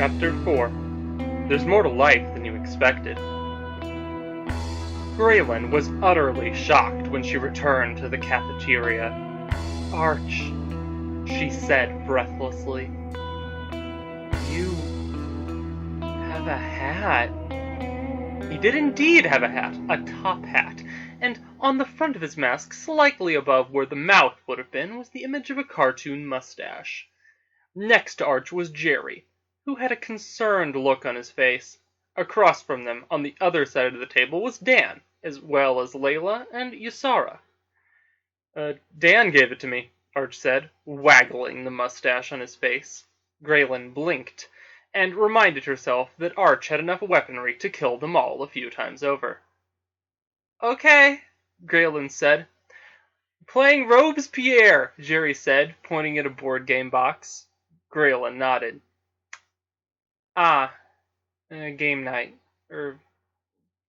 Chapter 4. There's more to life than you expected. Graelyn was utterly shocked when she returned to the cafeteria. "Arch," she said breathlessly. "You have a hat." He did indeed have a hat, a top hat, and on the front of his mask, slightly above where the mouth would have been, was the image of a cartoon mustache. Next to Arch was Jerry, who had a concerned look on his face. Across from them, on the other side of the table, was Dan, as well as Layla and Ysara. Dan gave it to me," Arch said, waggling the mustache on his face. Graelyn blinked, and reminded herself that Arch had enough weaponry to kill them all a few times over. "Okay," Graelyn said. "Playing Robespierre," Jerry said, pointing at a board game box. Graelyn nodded. Game night, or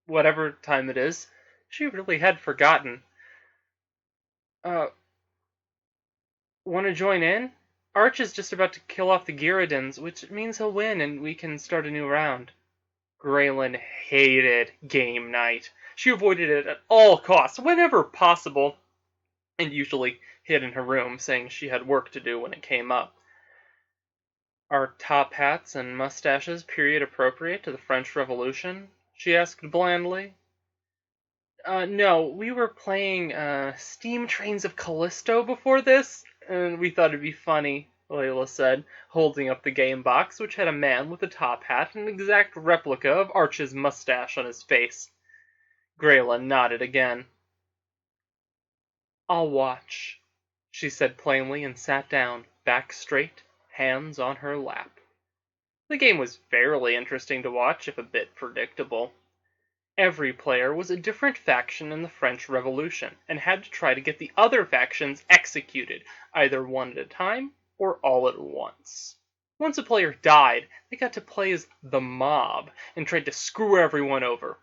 whatever time it is. She really had forgotten. Want to join in? Arch is just about to kill off the Gyrodins, which means he'll win and we can start a new round." Graelyn hated game night. She avoided it at all costs, whenever possible, and usually hid in her room, saying she had work to do when it came up. "Are top hats and mustaches period appropriate to the French Revolution?" she asked blandly. No, we were playing Steam Trains of Callisto before this, and we thought it'd be funny," Layla said, holding up the game box, which had a man with a top hat and an exact replica of Arch's mustache on his face. Graelyn nodded again. "I'll watch," she said plainly, and sat down, back straight, hands on her lap. The game was fairly interesting to watch, if a bit predictable. Every player was a different faction in the French Revolution, and had to try to get the other factions executed, either one at a time, or all at once. Once a player died, they got to play as the mob, and tried to screw everyone over.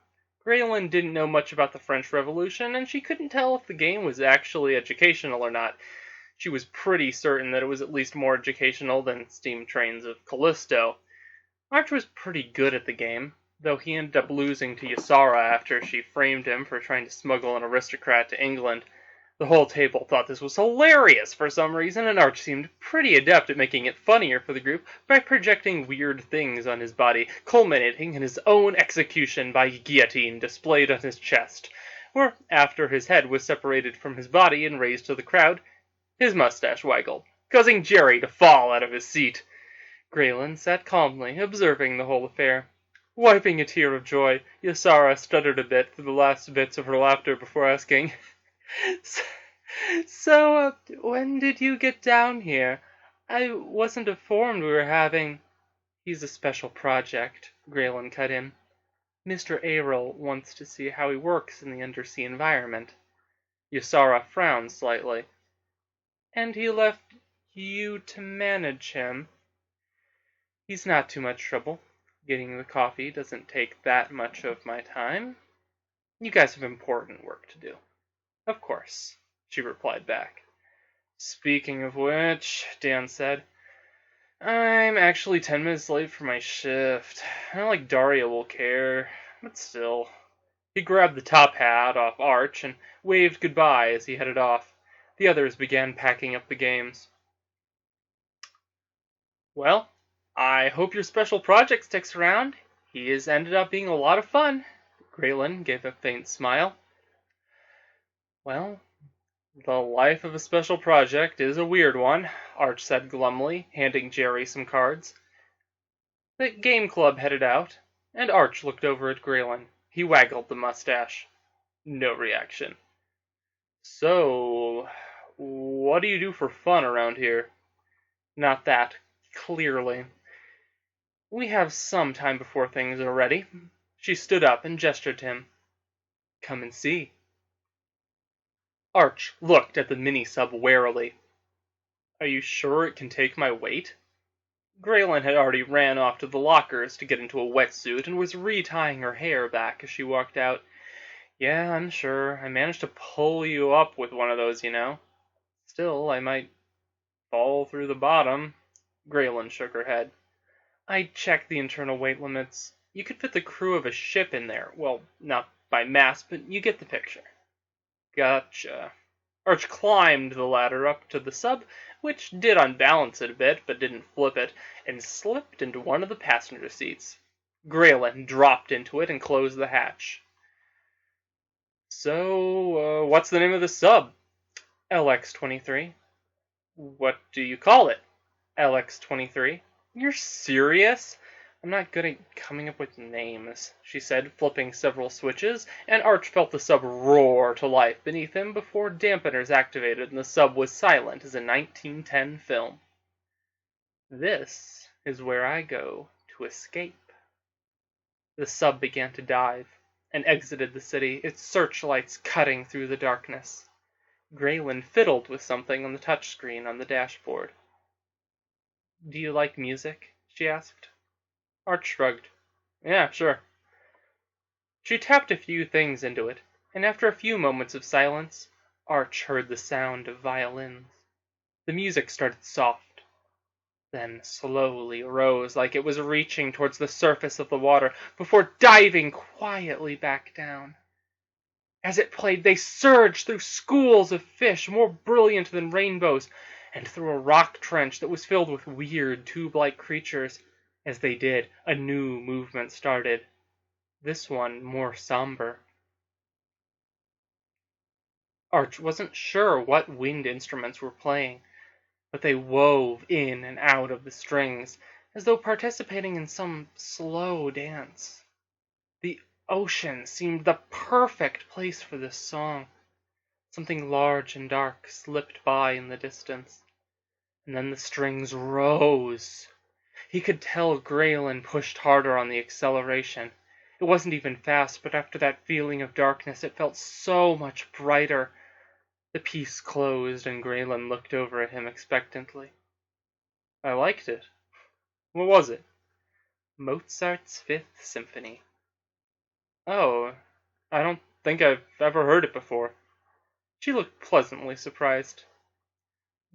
Graelyn didn't know much about the French Revolution, and she couldn't tell if the game was actually educational or not. She was pretty certain that it was at least more educational than Steam Trains of Callisto. Arch was pretty good at the game, though he ended up losing to Ysara after she framed him for trying to smuggle an aristocrat to England. The whole table thought this was hilarious for some reason, and Arch seemed pretty adept at making it funnier for the group by projecting weird things on his body, culminating in his own execution by guillotine displayed on his chest, where, after his head was separated from his body and raised to the crowd, his mustache waggled, causing Jerry to fall out of his seat. Graelyn sat calmly, observing the whole affair. Wiping a tear of joy, Ysara stuttered a bit through the last bits of her laughter before asking, So, when did you get down here? I wasn't informed we were having—" "He's a special project," Graelyn cut in. "Mr. Errol wants to see how he works in the undersea environment." Ysara frowned slightly. "And he left you to manage him?" "He's not too much trouble. Getting the coffee doesn't take that much of my time. You guys have important work to do." "Of course," she replied back. "Speaking of which," Dan said, "I'm actually 10 minutes late for my shift. I don't think Daria will care, but still." He grabbed the top hat off Arch and waved goodbye as he headed off. The others began packing up the games. "Well, I hope your special project sticks around. He has ended up being a lot of fun." Graelyn gave a faint smile. "Well, the life of a special project is a weird one," Arch said glumly, handing Jerry some cards. The game club headed out, and Arch looked over at Graelyn. He waggled the mustache. No reaction. "So, what do you do for fun around here?" "Not that, clearly. We have some time before things are ready." She stood up and gestured to him. "Come and see." Arch looked at the mini-sub warily. "Are you sure it can take my weight?" Graelyn had already ran off to the lockers to get into a wetsuit and was retying her hair back as she walked out. "Yeah, I'm sure. I managed to pull you up with one of those, you know. Still, I might fall through the bottom." Graelyn shook her head. I checked the internal weight limits. You could fit the crew of a ship in there. Well, not by mass, but you get the picture. Gotcha. Arch climbed the ladder up to the sub, which did unbalance it a bit, but didn't flip it, and slipped into one of the passenger seats. Graelyn dropped into it and closed the hatch. So, what's the name of the sub? LX-23. What do you call it? LX-23. You're serious? I'm not good at coming up with names, she said, flipping several switches, and Arch felt the sub roar to life beneath him before dampeners activated and the sub was silent as a 1910 film. This is where I go to escape. The sub began to dive and exited the city, its searchlights cutting through the darkness. Graelyn fiddled with something on the touchscreen on the dashboard. Do you like music? She asked. Arch shrugged. Yeah, sure. She tapped a few things into it, and after a few moments of silence, Arch heard the sound of violins. The music started soft, then slowly rose like it was reaching towards the surface of the water before diving quietly back down. As it played, they surged through schools of fish more brilliant than rainbows, and through a rock trench that was filled with weird tube-like creatures. As they did, a new movement started, this one more somber. Arch wasn't sure what wind instruments were playing, but they wove in and out of the strings, as though participating in some slow dance. The ocean seemed the perfect place for this song. Something large and dark slipped by in the distance, and then the strings rose. He could tell Graelyn pushed harder on the acceleration. It wasn't even fast, but after that feeling of darkness, it felt so much brighter. The piece closed, and Graelyn looked over at him expectantly. I liked it. What was it? Mozart's Fifth Symphony. Oh, I don't think I've ever heard it before. She looked pleasantly surprised.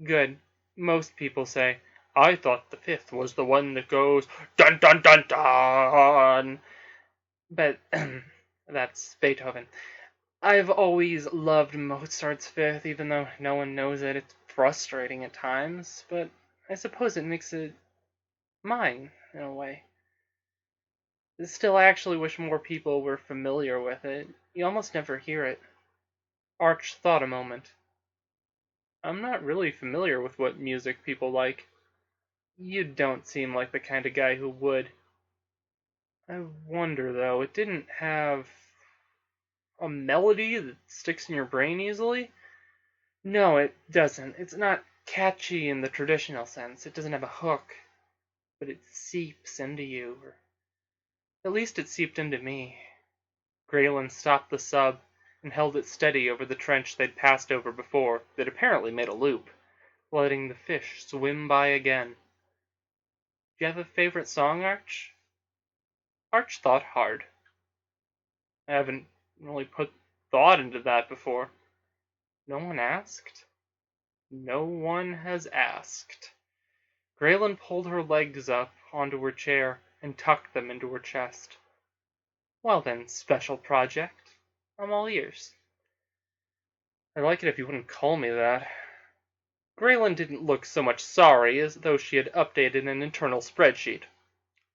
Good. Most people say, I thought the fifth was the one that goes dun dun dun dun. But that's Beethoven. I've always loved Mozart's Fifth, even though no one knows it. It's frustrating at times, but I suppose it makes it mine, in a way. Still, I actually wish more people were familiar with it. You almost never hear it. Arch thought a moment. I'm not really familiar with what music people like. You don't seem like the kind of guy who would. I wonder, though, it didn't have a melody that sticks in your brain easily? No, it doesn't. It's not catchy in the traditional sense. It doesn't have a hook. But it seeps into you. Or at least it seeped into me. Graelyn stopped the sub and held it steady over the trench they'd passed over before, that apparently made a loop, letting the fish swim by again. Do you have a favorite song, Arch? Arch thought hard. I haven't really put thought into that before. No one asked? No one has asked. Graelyn pulled her legs up onto her chair and tucked them into her chest. Well then, special project. I'm all ears. I'd like it if you wouldn't call me that. Graelyn didn't look so much sorry as though she had updated an internal spreadsheet.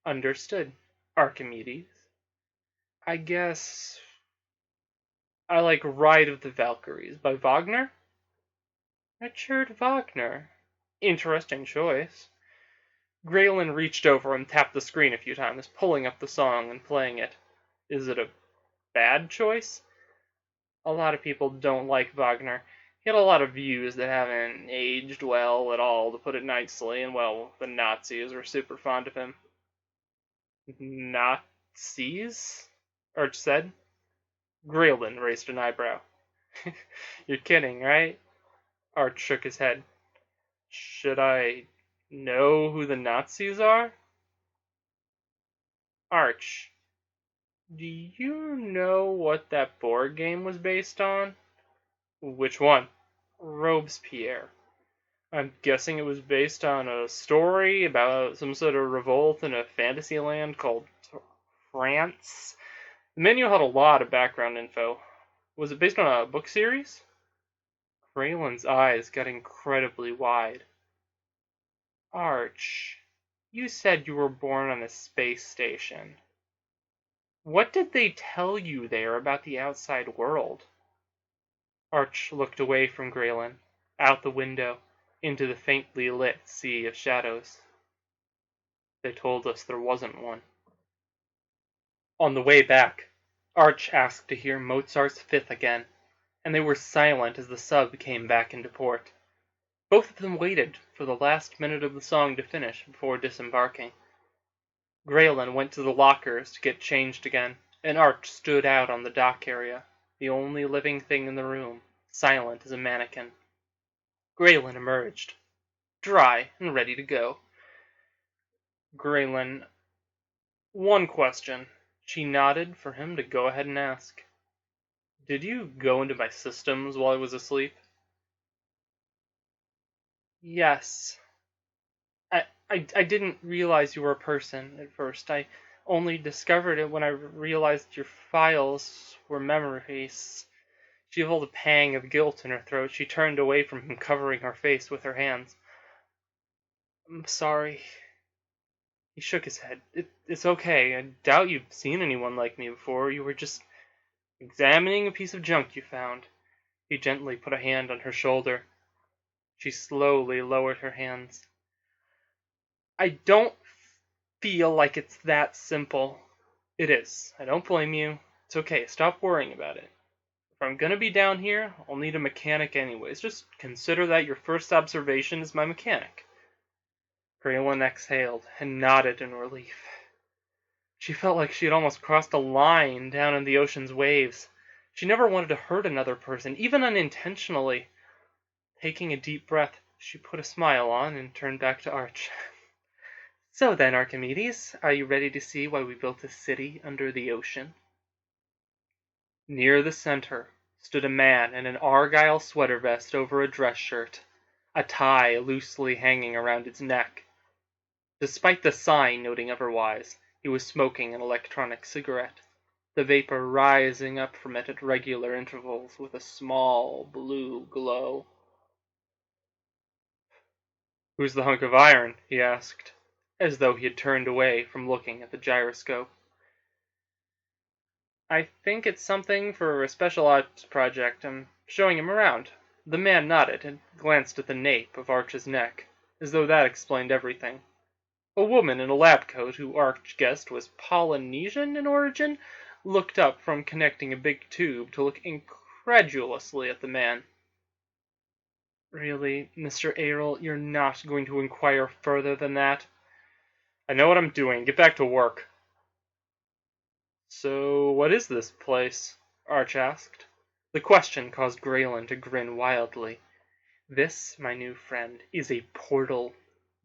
Understood, Archimedes. I guess I like Ride of the Valkyries by Wagner? Richard Wagner. Interesting choice. Graelyn reached over and tapped the screen a few times, pulling up the song and playing it. Is it a bad choice? A lot of people don't like Wagner. He had a lot of views that haven't aged well at all, to put it nicely, and well, the Nazis were super fond of him. Nazis? Arch said. Graelyn raised an eyebrow. You're kidding, right? Arch shook his head. Should I know who the Nazis are? Arch, do you know what that board game was based on? Which one? Robespierre. I'm guessing it was based on a story about some sort of revolt in a fantasy land called France. The manual had a lot of background info. Was it based on a book series? Graelyn's eyes got incredibly wide. Arch, you said you were born on a space station. What did they tell you there about the outside world? Arch looked away from Graelyn, out the window, into the faintly lit sea of shadows. They told us there wasn't one. On the way back, Arch asked to hear Mozart's Fifth again, and they were silent as the sub came back into port. Both of them waited for the last minute of the song to finish before disembarking. Graelyn went to the lockers to get changed again, and Arch stood out on the dock area, the only living thing in the room, silent as a mannequin. Graelyn emerged, dry and ready to go. Graelyn, one question. She nodded for him to go ahead and ask. Did you go into my systems while I was asleep? Yes. I didn't realize you were a person at first. I only discovered it when I realized your files were memories. She felt a pang of guilt in her throat. She turned away from him, covering her face with her hands. I'm sorry. He shook his head. It's okay. I doubt you've seen anyone like me before. You were just examining a piece of junk you found. He gently put a hand on her shoulder. She slowly lowered her hands. I don't feel like it's that simple. It is. I don't blame you. It's okay. Stop worrying about it. If I'm gonna be down here, I'll need a mechanic anyways. Just consider that your first observation is my mechanic. Graelyn exhaled and nodded in relief. She felt like she had almost crossed a line down in the ocean's waves. She never wanted to hurt another person, even unintentionally. Taking a deep breath, she put a smile on and turned back to Arch. So then, Archimedes, are you ready to see why we built a city under the ocean? Near the center stood a man in an argyle sweater vest over a dress shirt, a tie loosely hanging around his neck. Despite the sign noting otherwise, he was smoking an electronic cigarette, the vapor rising up from it at regular intervals with a small blue glow. Who's the hunk of iron? He asked, as though he had turned away from looking at the gyroscope. I think it's something for a special ops project. I'm showing him around. The man nodded and glanced at the nape of Arch's neck, as though that explained everything. A woman in a lab coat, who Arch guessed was Polynesian in origin, looked up from connecting a big tube to look incredulously at the man. Really, Mr. Errol, you're not going to inquire further than that? I know what I'm doing. Get back to work. So, what is this place? Arch asked. The question caused Graelyn to grin wildly. This, my new friend, is a portal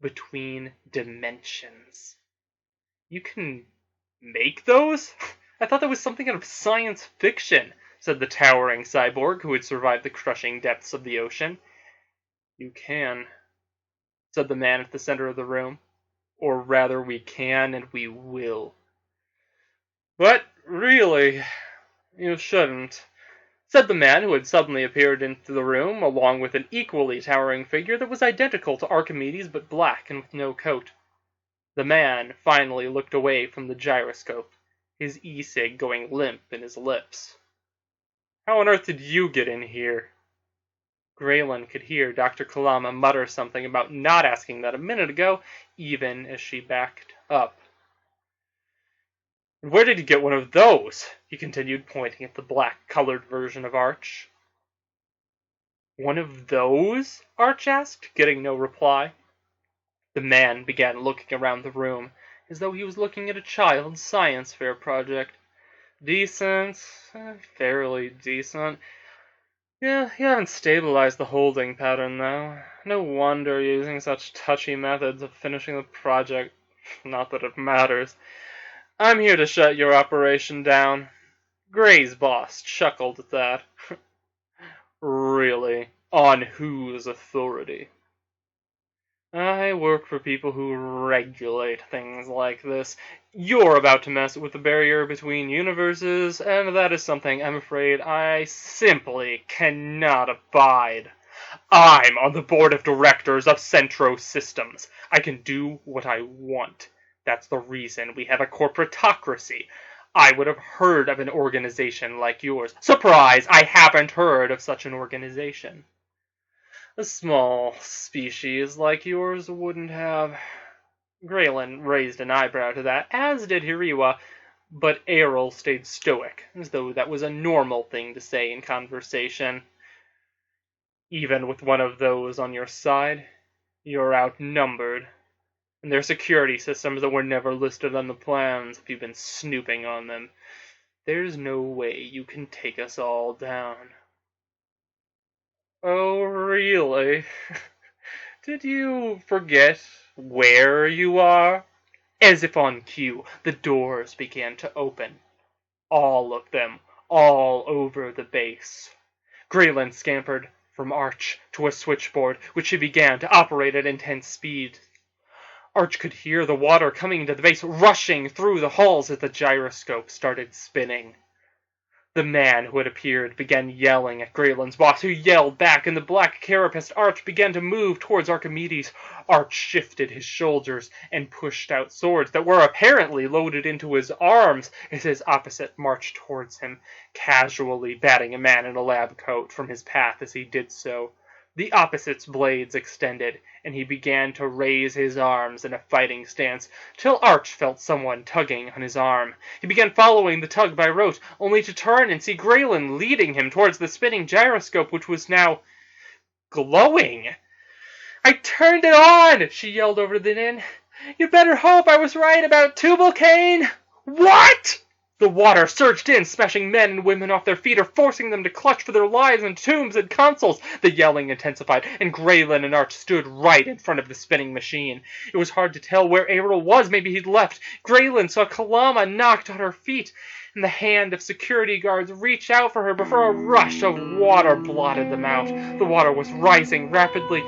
between dimensions. You can make those? I thought that was something out of science fiction, said the towering cyborg who had survived the crushing depths of the ocean. You can, said the man at the center of the room. Or rather, we can and we will. But, really, you shouldn't, said the man who had suddenly appeared into the room, along with an equally towering figure that was identical to Archimedes but black and with no coat. The man finally looked away from the gyroscope, his e-cig going limp in his lips. How on earth did you get in here? Graelyn could hear Dr. Kalama mutter something about not asking that a minute ago, even as she backed up. And where did you get one of those? He continued, pointing at the black-colored version of Arch. One of those? Arch asked, getting no reply. The man began looking around the room, as though he was looking at a child's science fair project. Decent, fairly decent. Yeah, you haven't stabilized the holding pattern, though. No wonder you're using such touchy methods of finishing the project. Not that it matters. I'm here to shut your operation down. Gray's boss chuckled at that. Really? On whose authority? I work for people who regulate things like this. You're about to mess with the barrier between universes, and that is something I'm afraid I simply cannot abide. I'm on the board of directors of Centro Systems. I can do what I want. That's the reason we have a corporatocracy. I would have heard of an organization like yours. Surprise! I haven't heard of such an organization. A small species like yours wouldn't have. Graelyn raised an eyebrow to that, as did Hiriwa, but Errol stayed stoic, as though that was a normal thing to say in conversation. Even with one of those on your side, you're outnumbered. And their security systems that were never listed on the plans, if you've been snooping on them. There's no way you can take us all down. Oh, really? Did you forget where you are? As if on cue, the doors began to open. All of them, all over the base. Graelyn scampered from Arch to a switchboard, which she began to operate at intense speed. Arch could hear the water coming to the base, rushing through the halls as the gyroscope started spinning. The man who had appeared began yelling at Graelyn's boss, who yelled back, and the black carapaced Arch began to move towards Archimedes. Arch shifted his shoulders and pushed out swords that were apparently loaded into his arms as his opposite marched towards him, casually batting a man in a lab coat from his path as he did so. The opposite's blades extended, and he began to raise his arms in a fighting stance, till Arch felt someone tugging on his arm. He began following the tug by rote, only to turn and see Graelyn leading him towards the spinning gyroscope, which was now glowing. "I turned it on!" she yelled over the din. "You better hope I was right about Tubal-Cain!" "What?" The water surged in, smashing men and women off their feet or forcing them to clutch for their lives in tombs and consoles. The yelling intensified, and Graelyn and Arch stood right in front of the spinning machine. It was hard to tell where Errol was. Maybe he'd left. Graelyn saw Kalama knocked on her feet, and the hand of security guards reached out for her before a rush of water blotted them out. The water was rising rapidly.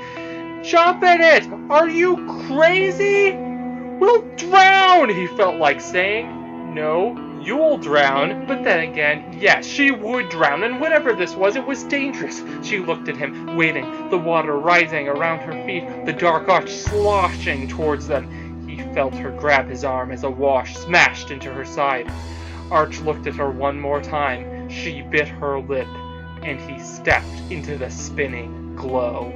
"Jump in it! Are you crazy?" "We'll drown," he felt like saying. No. You'll drown, but then again, yes, she would drown, and whatever this was, it was dangerous. She looked at him, waiting, the water rising around her feet, the dark arch sloshing towards them. He felt her grab his arm as a wash smashed into her side. Arch looked at her one more time. She bit her lip, and he stepped into the spinning glow.